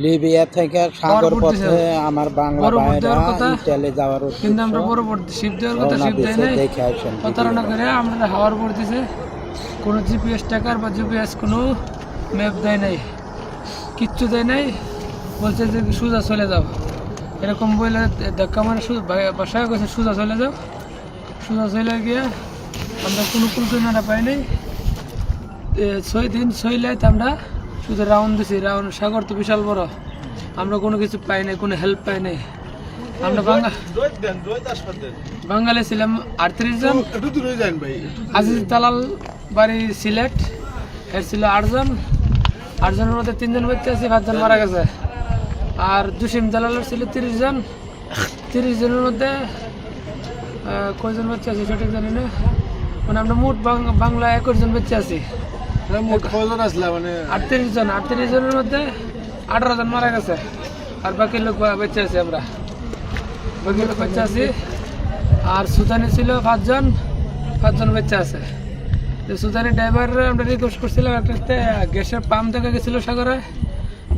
Libya থেকে সাগর পথে আমার বাংলা ভাইরা ইটালি যাওয়ার কিন্তু আমরা পরবর্তী শিপ দেওয়ার কথা শিপ দেয় নাই, দেখে আসেন প্রতারণা করে আমরা হাওয়ার উপর দিছে। কোনো জিপিএস টাকার বা জিপিএস কোনো ম্যাপ দেয় নাই, কিচ্ছু দেয় নাই। বলছে যে সোজা চলে যাও, এরকম বলে ধাক্কা মানে বাসায় গেছে সোজা চলে যাও। সোজা চলে গিয়ে আমরা কোনো কুলকিনারা পাই নাই। 6 দিন 6 রাত আমরা শুধু রাউন্ড দিছি। রাউন্ড সাগর তো বিশাল বড়, আমরা কোনো কিছু পাই নাই, কোনো হেল্প পাই নাই। আমরা বাঙালি ছিলাম 38 জন। আজিজ দালাল বাড়ি সিলেট, এর ছিল 8 জন। 8 জনের মধ্যে 3 জন বাচ্চা আছে, 5 জন মারা গেছে। আর জসিম দালালের ছিল 30 জন। 30 জনের মধ্যে কয়জন বাচ্চা আছে সঠিক জানি না, মানে আমরা মোট বাংলা 21 জন বাচ্চা আছি। মোট কয়জন আসলে মানে 38 জন। 38 জনের মধ্যে 18 জন মারা গেছে, আর বাকি লোক বাচ্চা আছে। আমরা বাকি লোক বাচ্চা আছি। আর সুদানি ছিল 5 জন, 5 জন বাচ্চা আছে। তো সুদানি ড্রাইভাররা আমরা রিকোয়েস্ট করছিলাম, একটা গ্যাসের পাম্প দেখা গেছিলো সাগরে।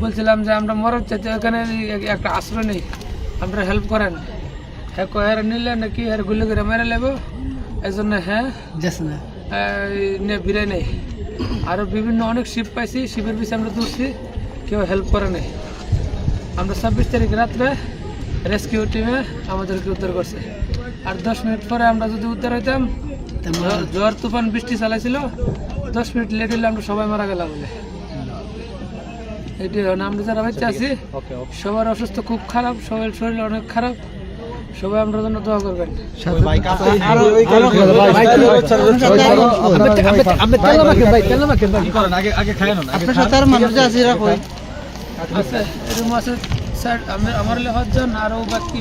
বলছিলাম যে আমরা মরার চাইতে এখানে একটা আশ্রয় নেই, আমরা হেল্প করেন। হ্যাঁ কয়ার নিলে নাকি আর গুলি করে মেরে নেব, এই জন্য হ্যাঁ বিরাই নেই। আরও বিভিন্ন অনেক শিপ পাইছি, শিপের পিছিয়ে আমরা তুলছি, কেউ হেল্প করে নেই। আমরা 26 তারিখ রাত্রে রেস্কিউ টিমে আমাদেরকে উদ্ধার করছে। আর 10 মিনিট পরে আমরা যদি উদ্ধার হইতাম, ঝড় তুফান বৃষ্টি চালাইছিল, 10 মিনিট লেট হলে আমরা সবাই মারা গেলাম বলে। এটি আমরা যারা বাচ্চা আছি সবার অসুস্থ খুব খারাপ, সবার শরীর অনেক খারাপ। সবাই আমরা জন্য দোয়া করবেন। আমার জন আরো বাকি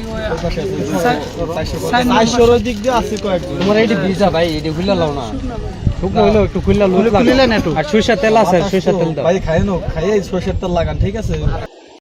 সরষের তেল লাগান, ঠিক আছে।